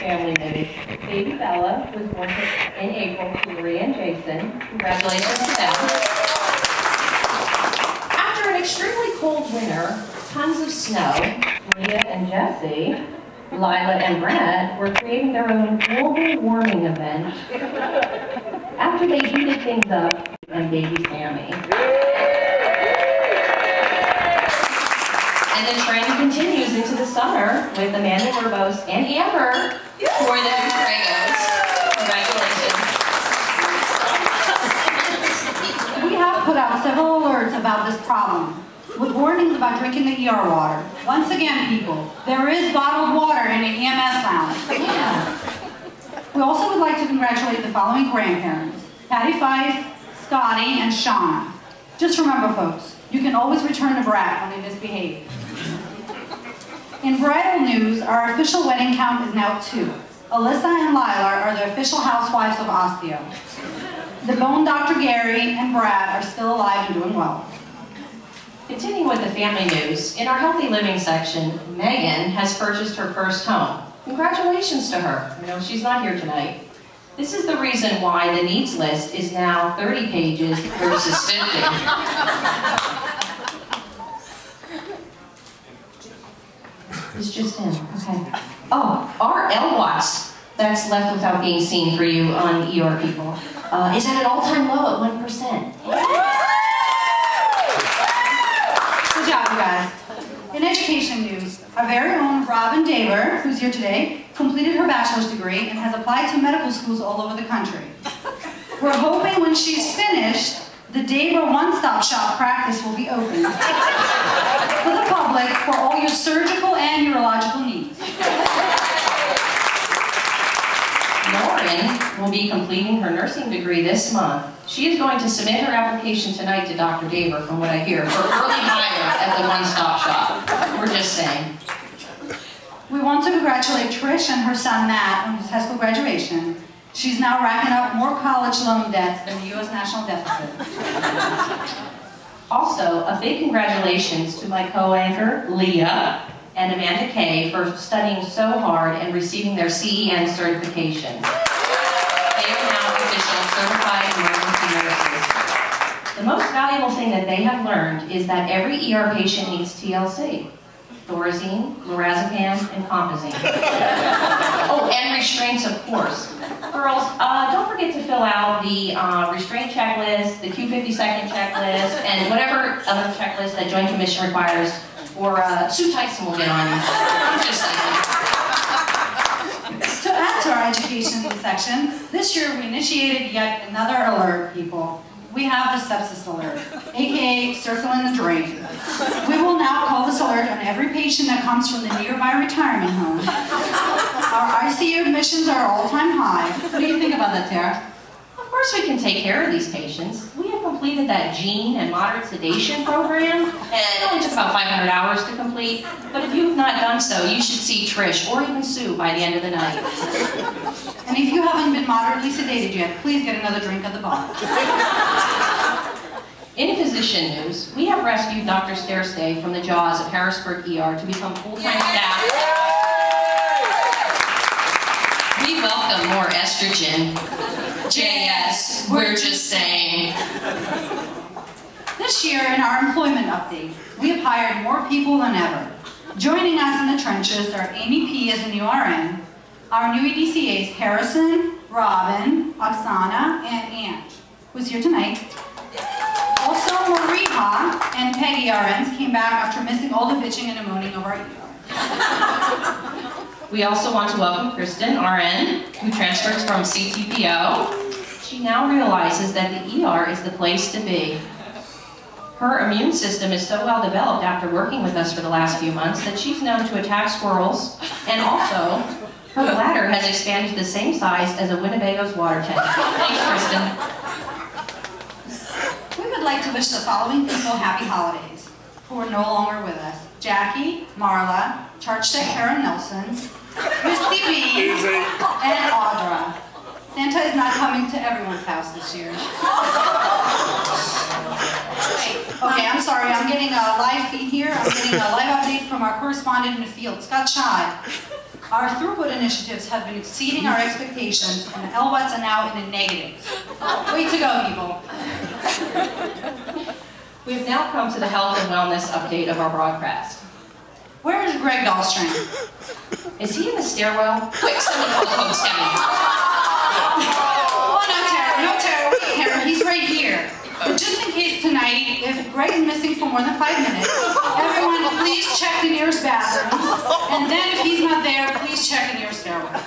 family news. Baby Bella was born in April to Maria and Jason. Congratulations to them. After an extremely cold winter, tons of snow, Maria and Jesse, Lila and Brett were creating their own global warming event after they heated things up and baby Sammy. And the trend continues into the summer with Amanda Werbos and Amber for the new Dragos. Congratulations. We have put out several alerts about this problem, with warnings about drinking the ER water. Once again, people, there is bottled water in an EMS lounge. Yeah. We also would like to congratulate the following grandparents: Patty Fife, Scotty, and Shauna. Just remember, folks, you can always return to Brad when they misbehave. In bridal news, our official wedding count is now 2. Alyssa and Lila are the official housewives of Osteo. The Bone Dr. Gary and Brad are still alive and doing well. Continuing with the family news, in our healthy living section, Megan has purchased her first home. Congratulations to her. I know she's not here tonight. This is the reason why the needs list is now 30 pages versus 50. It's just him, okay. Oh, our LWATs that's left without being seen for you on ER people is at an all-time low at 1%. Good job, you guys. In education news, our very own Robin Daver, who's here today, completed her bachelor's degree and has applied to medical schools all over the country. We're hoping when she's finished, the Daver one-stop shop practice will be open for the public for all your surgical and urological needs. Lauren will be completing her nursing degree this month. She is going to submit her application tonight to Dr. Daver, from what I hear, for early hire at the one-stop shop. We're just saying. We want to congratulate Trish and her son Matt on his high school graduation. She's now racking up more college loan debts than the U.S. national deficit. Also, a big congratulations to my co-anchor, Leah, and Amanda Kay for studying so hard and receiving their CEN certification. They are now official certified emergency nurses. The most valuable thing that they have learned is that every ER patient needs TLC. Thorazine, lorazepam, and compazine. Oh, and restraints, of course. Girls, don't forget to fill out the restraint checklist, the Q50-second checklist, and whatever other checklist that Joint Commission requires, or Sue Tyson will get on you. Just saying. To add to our education section, this year we initiated yet another alert, people. We have the sepsis alert, aka circling the drain. We will now call this alert on every patient that comes from the nearby retirement home. Our ICU admissions are all-time high. What do you think about that, Tara? Of course we can take care of these patients. We have completed that gene and moderate sedation program, and it only took about 500 hours to complete. But if you've not done so, you should see Trish or even Sue by the end of the night. And if you haven't been moderately sedated yet, please get another drink at the bar. In physician news, we have rescued Dr. Stairstay from the jaws of Harrisburg ER to become full-time staff. We welcome more estrogen. JS, we're just saying. This year, in our employment update, we have hired more people than ever. Joining us in the trenches are Amy P. as a new RN, our new EDCAs Harrison, Robin, Oksana, and Ange, who's here tonight. Also, Mariha and Peggy RNs came back after missing all the bitching and moaning of our ER. We also want to welcome Kristen, RN, who transferred from CTPO. She now realizes that the ER is the place to be. Her immune system is so well developed after working with us for the last few months that she's known to attack squirrels, and also, her bladder has expanded to the same size as a Winnebago's water tank. Thanks, Kristen. We would like to wish the following people happy holidays, who are no longer with us. Jackie, Marla, Charchtek Karen Nelson, Christy B, and Audra. Santa is not coming to everyone's house this year. Okay, I'm sorry, I'm getting a live feed here. I'm getting a live update from our correspondent in the field, Scott Schott. Our throughput initiatives have been exceeding our expectations, and the LWATs are now in the negatives. Way to go, people. We have now come to the health and wellness update of our broadcast. Where is Greg Dahlstrom? Is he in the stairwell? Quick, someone call the host down. Oh, no, Tara, wait, Tara, he's right here. But just in case tonight, if Greg is missing for more than 5 minutes, everyone please check the nearest bathroom. And then if he's not there, please check the nearest stairwell.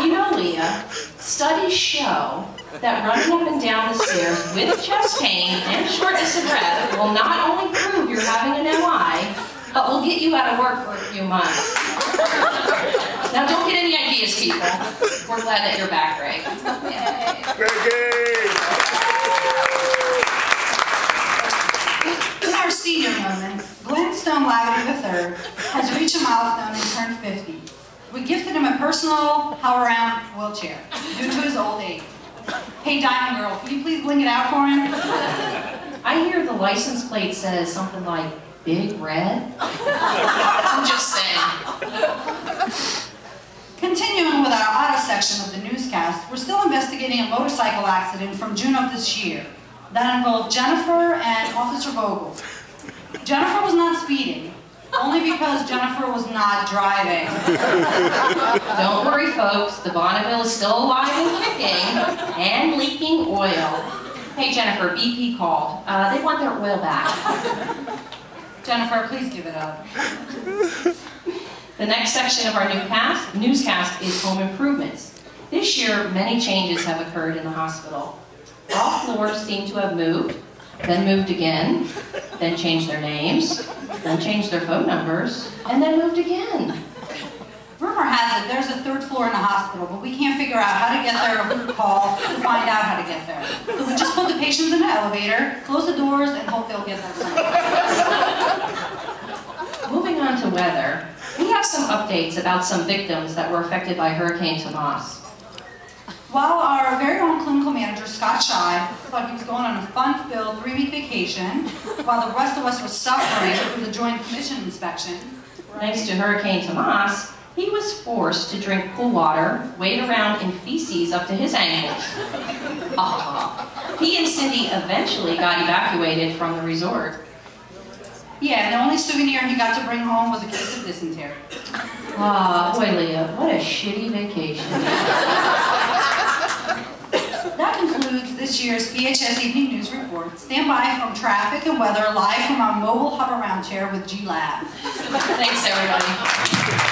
You know, Leah, studies show that running up and down the stairs with chest pain and shortness of breath will not only prove you're having an MI, but will get you out of work for a few months. Now, don't get any ideas, people. We're glad that you're back, Greg. In our senior moment, Glenn Stone Laverty III has reached a milestone and turned 50. We gifted him a personal power-around wheelchair due to his old age. Hey, Diamond Girl, can you please bling it out for him? I hear the license plate says something like Big Red. I'm just saying. Continuing with our auto section of the newscast, we're still investigating a motorcycle accident from June of this year that involved Jennifer and Officer Vogel. Jennifer was not speeding, only because Jennifer was not driving. Don't worry, folks. The Bonneville is still alive and kicking and leaking oil. Hey, Jennifer, BP called. They want their oil back. Jennifer, please give it up. The next section of our newscast is home improvements. This year, many changes have occurred in the hospital. All floors seem to have moved, then moved again, then changed their names, then changed their phone numbers, and then moved again. Rumor has it there's a 3rd floor in the hospital, but we can't figure out how to get there or who to call to find out how to get there. So we just put the patients in the elevator, close the doors, and hope they'll get there soon. Moving on to weather, we have some updates about some victims that were affected by Hurricane Tomas. While our very own clinical manager, Scott Shy, thought he was going on a fun-filled 3-week vacation, while the rest of us were suffering through the Joint Commission inspection. Thanks to Hurricane Tomas, he was forced to drink pool water, wade around in feces up to his ankles. He and Cindy eventually got evacuated from the resort. Yeah, and the only souvenir he got to bring home was a case of dysentery. Boy, Leah, what a shitty vacation. That concludes this year's PHS Evening News Report. Stand by from traffic and weather live from our mobile hover-around chair with G-Lab. Thanks, everybody.